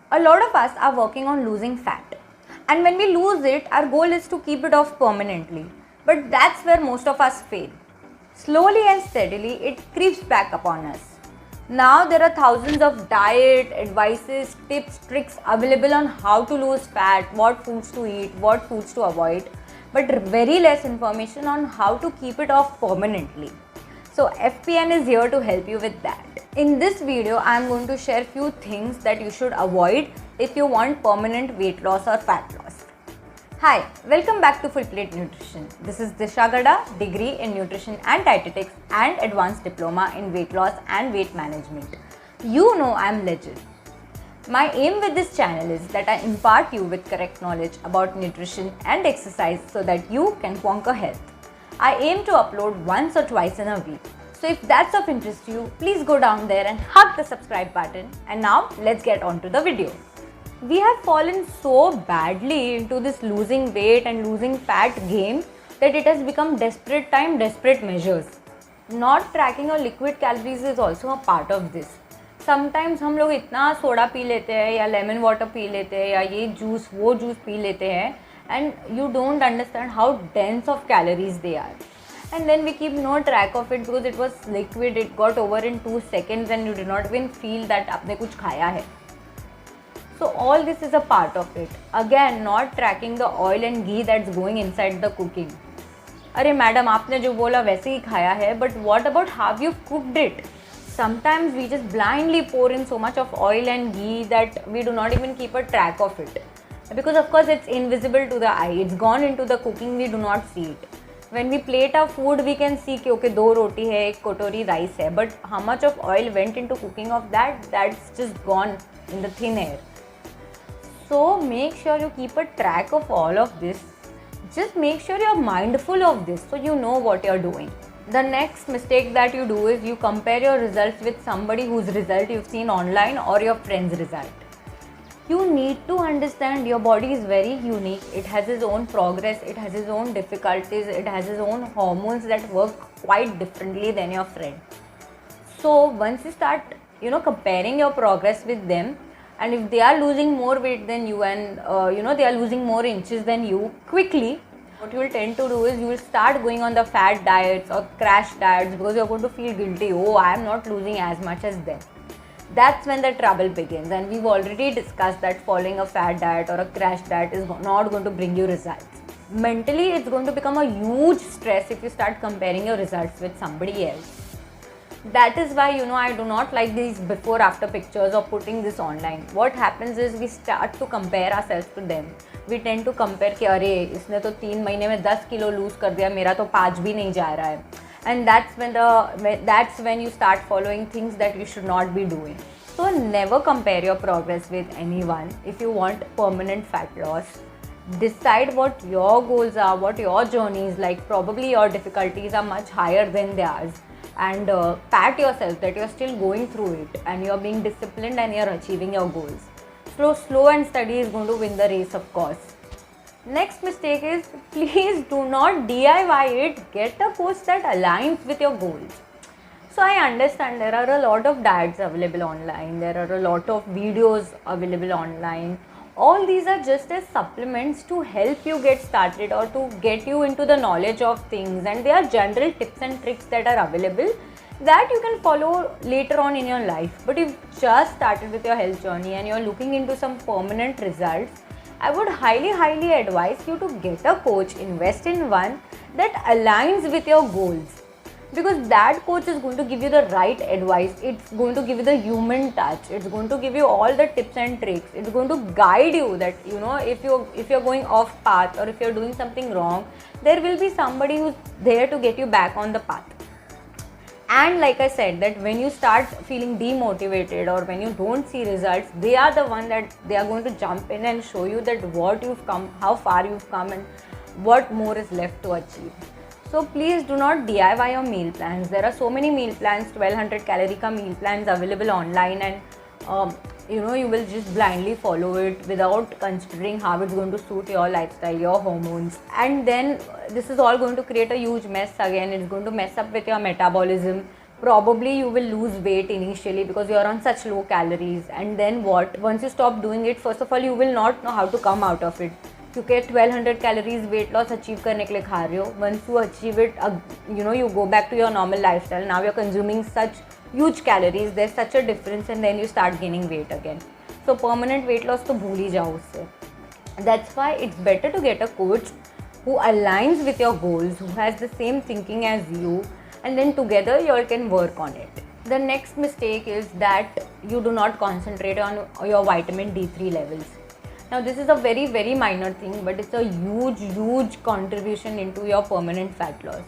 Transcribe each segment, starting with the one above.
A lot of us are working on losing fat, and when we lose it, our goal is to keep it off permanently. But that's where most of us fail. Slowly and steadily, it creeps back upon us. Now there are thousands of diet advices, tips, tricks available on how to lose fat, what foods to eat, what foods to avoid, but very less information on how to keep it off permanently. So FPN is here to help you with that. In this video, I am going to share few things that you should avoid if you want permanent weight loss or fat loss. Hi, welcome back to Full Plate Nutrition. This is Disha, degree in Nutrition and Dietetics and Advanced Diploma in Weight Loss and Weight Management. You know I am legend. My aim with this channel is that I impart you with correct knowledge about nutrition and exercise so that you can conquer health. I aim to upload once or twice in a week. So if that's of interest to you, please go down there and hug the subscribe button. And now let's get on to the video. We have fallen so badly into this losing weight and losing fat game that it has become desperate time, desperate measures. Not tracking your liquid calories is also a part of this. Sometimes हम लोग इतना soda P लेते हैं या lemon water P लेते हैं या ये जूस वो जूस पी लेते हैं and you don't understand how dense of calories they are. And then we keep no track of it because it was liquid, it got over in 2 seconds and you did not even feel that आपने कुछ खाया है. So all this is a part of it. Again, not tracking the oil and ghee that's going inside the cooking. अरे madam आपने जो बोला वैसे ही खाया है, but what about how you cooked it? Sometimes we just blindly pour in so much of oil and ghee that we do not even keep a track of it. Because of course it's invisible to the eye. It's gone into the cooking, we do not see it. When we plate our food, we can see कि okay 2 roti है, 1 kotori rice है, but how much of oil went into cooking of that? That's just gone in the thin air. So make sure you keep a track of all of this. Just make sure you're mindful of this so you know what you're doing. The next mistake that you do is you compare your results with somebody whose result you've seen online or your friend's result. You need to understand your body is very unique. It has its own progress, it has its own difficulties, it has its own hormones that work quite differently than your friend. So once you start, comparing your progress with them, and if they are losing more weight than you and they are losing more inches than you quickly, what you will tend to do is you will start going on the fat diets or crash diets because you are going to feel guilty. Oh, I am not losing as much as them. That's when the trouble begins, and we've already discussed that following a fat diet or a crash diet is not going to bring you results. Mentally, it's going to become a huge stress if you start comparing your results with somebody else. That is why I do not like these before after pictures or putting this online. What happens is we start to compare ourselves to them. We tend to compare कि अरे इसने तो 3 महीने में 10 kilo loose कर दिया, मेरा तो 5 भी नहीं जा रहा है. And that's when you start following things that you should not be doing. So never compare your progress with anyone. If you want permanent fat loss, decide what your goals are, what your journey is like. Probably your difficulties are much higher than theirs, and pat yourself that you're still going through it and you're being disciplined and you're achieving your goals. Slow and steady is going to win the race, of course. Next mistake is, please do not DIY it. Get a coach that aligns with your goals. So I understand there are a lot of diets available online. There are a lot of videos available online. All these are just as supplements to help you get started or to get you into the knowledge of things. And they are general tips and tricks that are available that you can follow later on in your life. But if you just started with your health journey and you're looking into some permanent results, I would highly advise you to get a coach, invest in one that aligns with your goals. Because that coach is going to give you the right advice. It's going to give you the human touch. It's going to give you all the tips and tricks. It's going to guide you that, if you're going off path or if you're doing something wrong, there will be somebody who's there to get you back on the path. And like I said, that when you start feeling demotivated or when you don't see results, they are the one that they are going to jump in and show you that what you've come, how far you've come and what more is left to achieve. So please do not DIY your meal plans. There are so many meal plans, 1200 calorie ka meal plans available online, and you will just blindly follow it without considering how it's going to suit your lifestyle, your hormones. And then this is all going to create a huge mess again. It's going to mess up with your metabolism. probably you will lose weight initially because you are on such low calories, and then what, once you stop doing it, first of all you will not know how to come out of it, क्योंकि 1200 calories weight loss achieve करने के लिए खा रहे हो. Once you achieve it, you go back to your normal lifestyle, now you're consuming such huge calories, there's such a difference, and then you start gaining weight again. So permanent weight loss तो भूल ही जाओ उससे. That's why it's better to get a coach who aligns with your goals, who has the same thinking as you, and then together you all can work on it. The next mistake is that you do not concentrate on your vitamin D3 levels. Now this is a very minor thing, but it's a huge contribution into your permanent fat loss.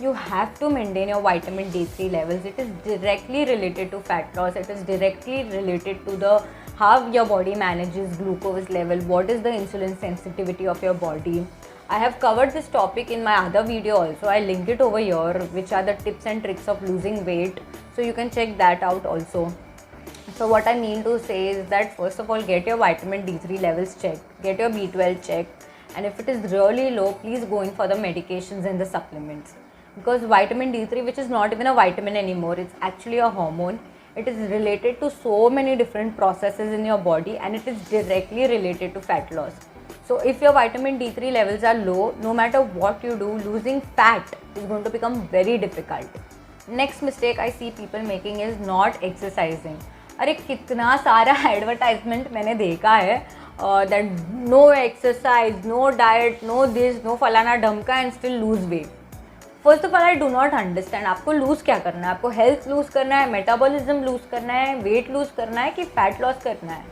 You have to maintain your vitamin D3 levels. It is directly related to fat loss. It is directly related to the how your body manages glucose level, what is the insulin sensitivity of your body. I have covered this topic in my other video also. I linked it over here, which are the tips and tricks of losing weight, so you can check that out also. So what I mean to say is that first of all, get your vitamin D3 levels checked, get your B12 checked, and if it is really low, please go in for the medications and the supplements. Because vitamin D3, which is not even a vitamin anymore, it's actually a hormone. It is related to so many different processes in your body, and it is directly related to fat loss. So if your vitamin D3 levels are low, no matter what you do, losing fat is going to become very difficult. Next mistake I see people making is not exercising. अरे कितना सारा advertisement मैंने देखा है that no exercise, no diet, no this, no फलाना ढमका and still lose weight. First of all I do not understand आपको lose क्या करना है. आपको हेल्थ लूज करना है, मेटाबॉलिज्म लूज करना है, वेट लूज करना है कि फैट लॉस करना है.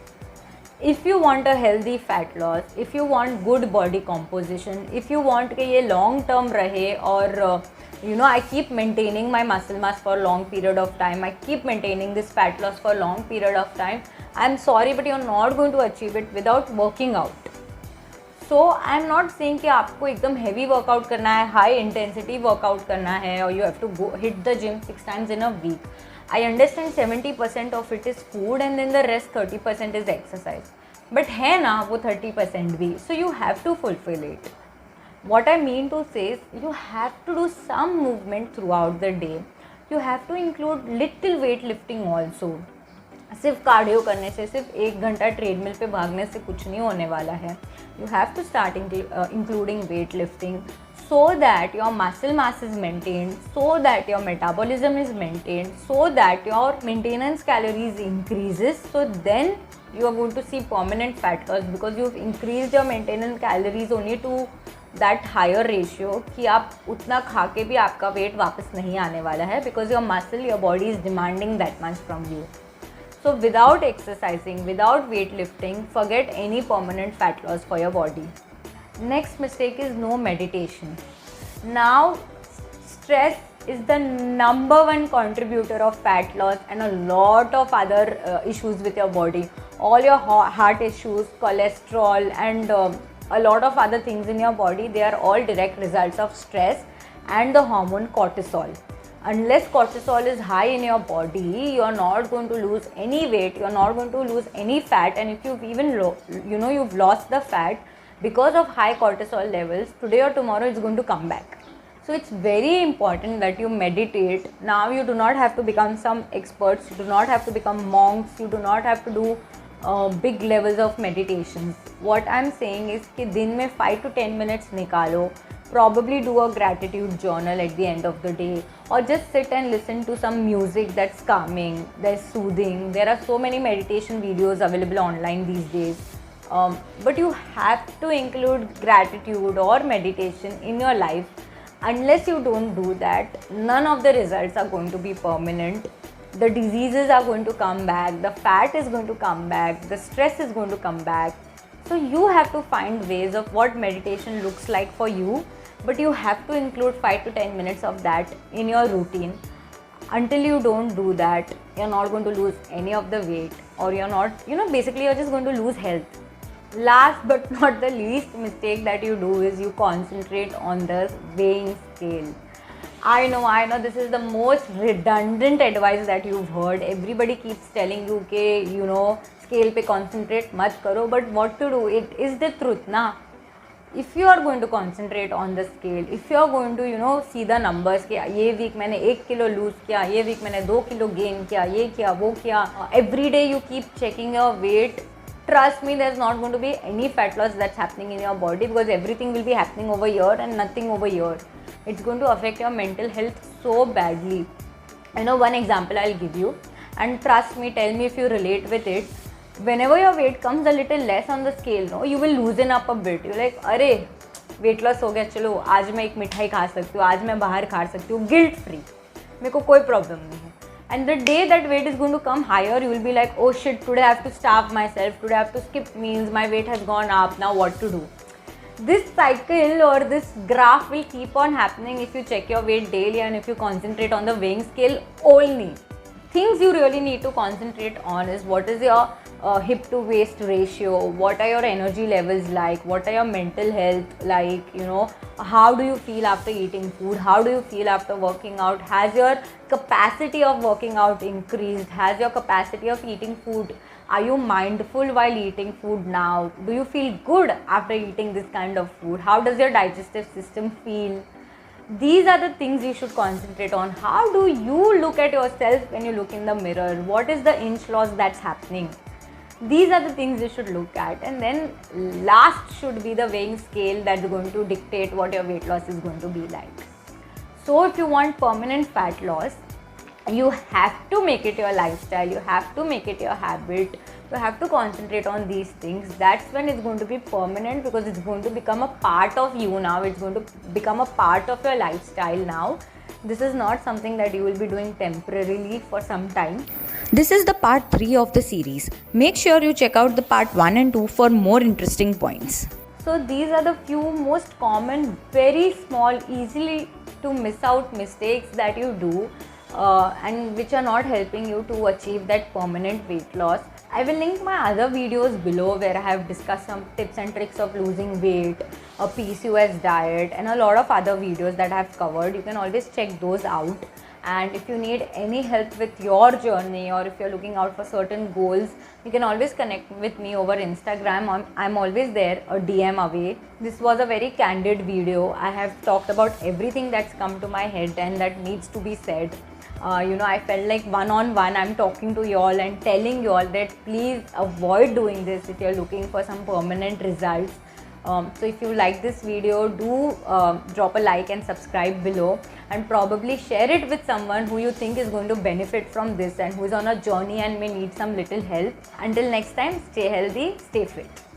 If you want a healthy fat loss, if you want good body composition, if you want कि ये लॉन्ग टर्म रहे और I keep maintaining my muscle mass for a long period of time, I keep maintaining this fat loss for a long period of time, I'm sorry but you're not going to achieve it without working out. So I'm not saying कि आपको एकदम heavy workout करना है, high intensity workout करना है, or you have to go hit the gym 6 times in a week. I understand 70% of it is food and then the rest 30% is exercise. But है ना वो 30% भी, so you have to fulfill it. What I mean to say is you have to do some movement throughout the day. You have to include little weight lifting also. सिर्फ cardio करने से, सिर्फ 1 घंटा treadmill पे भागने से कुछ नहीं होने वाला है. You have to start including weight lifting so that your muscle mass is maintained, so that your metabolism is maintained, so that your maintenance calories increases. So then you are going to see permanent fat loss because you've increased your maintenance calories only to that higher ratio कि आप उतना खा के भी आपका wait वापस नहीं आने वाला है, because your muscle, your body is demanding that much from you. So without exercising, without weightlifting, forget any permanent fat loss for your body. Next mistake is no meditation. Now stress is the #1 contributor of fat loss and a lot of other issues with your body. All your heart issues, cholesterol, and a lot of other things in your body, they are all direct results of stress and the hormone cortisol. Unless cortisol is high in your body, you are not going to lose any weight, you are not going to lose any fat, and if you've even you've lost the fat because of high cortisol levels, today or tomorrow it's going to come back. So it's very important that you meditate. Now you do not have to become some experts, you do not have to become monks, you do not have to do big levels of meditations. What I'm saying is कि दिन में 5 to 10 minutes निकालो. Probably do a gratitude journal at the end of the day, or just sit and listen to some music that's calming, that's soothing. There are so many meditation videos available online these days. But you have to include gratitude or meditation in your life. Unless you don't do that, none of the results are going to be permanent. The diseases are going to come back, the fat is going to come back, the stress is going to come back. So you have to find ways of what meditation looks like for you, but you have to include 5 to 10 minutes of that in your routine. Until you don't do that, you're not going to lose any of the weight, or you're not, basically you're just going to lose health. Last but not the least mistake that you do is you concentrate on the weighing scale. I know this is the most redundant advice that you've heard. Everybody keeps telling you कि scale पे concentrate मत करो, but what to do? It is the truth ना. if you are going to concentrate on the scale, if you are going to see the numbers कि ये week मैंने 1 kilo lose किया, ये week मैंने 2 kilo gain किया, ये किया वो किया, every day you keep checking your weight, trust me, there's not going to be any fat loss that's happening in your body, because everything will be happening over here and nothing over here. It's going to affect your mental health so badly. One example I'll give you, and trust me, tell me if you relate with it. Whenever your weight comes a little less on the scale, you will loosen up a bit. You're like, अरे weight loss हो गया, चलो आज मैं एक मिठाई खा सकती हूँ, आज मैं बाहर खा सकती हूँ, guilt free, मेरे को कोई problem नहीं है. And the day that weight is going to come higher, you will be like, oh shit, today I have to starve myself, today I have to skip meals, my weight has gone up, now what to do? This cycle or this graph will keep on happening if you check your weight daily and if you concentrate on the weighing scale only. Things you really need to concentrate on is what is your hip to waist ratio, what are your energy levels like, what are your mental health like, how do you feel after eating food, how do you feel after working out, has your capacity of working out increased, has your capacity of eating food, are you mindful while eating food now, do you feel good after eating this kind of food, how does your digestive system feel? These are the things you should concentrate on. How do you look at yourself when you look in the mirror? What is the inch loss that's happening? These are the things you should look at. And then last should be the weighing scale that's going to dictate what your weight loss is going to be like. So if you want permanent fat loss, you have to make it your lifestyle, you have to make it your habit, you have to concentrate on these things. That's when it's going to be permanent, because it's going to become a part of you now, it's going to become a part of your lifestyle now. This is not something that you will be doing temporarily for some time. This is the part 3 of the series. Make sure you check out the part 1 and 2 for more interesting points. So these are the few most common, very small, easily to miss out mistakes that you do and which are not helping you to achieve that permanent weight loss. I will link my other videos below where I have discussed some tips and tricks of losing weight, a PCOS diet, and a lot of other videos that I have covered. You can always check those out. And if you need any help with your journey, or if you're looking out for certain goals, you can always connect with me over Instagram. I'm always there, a DM away. This was a very candid video. I have talked about everything that's come to my head and that needs to be said. I felt like one-on-one I'm talking to y'all and telling y'all that please avoid doing this if you're looking for some permanent results. So if you like this video, do drop a like and subscribe below, and probably share it with someone who you think is going to benefit from this and who is on a journey and may need some little help. Until next time, stay healthy, stay fit.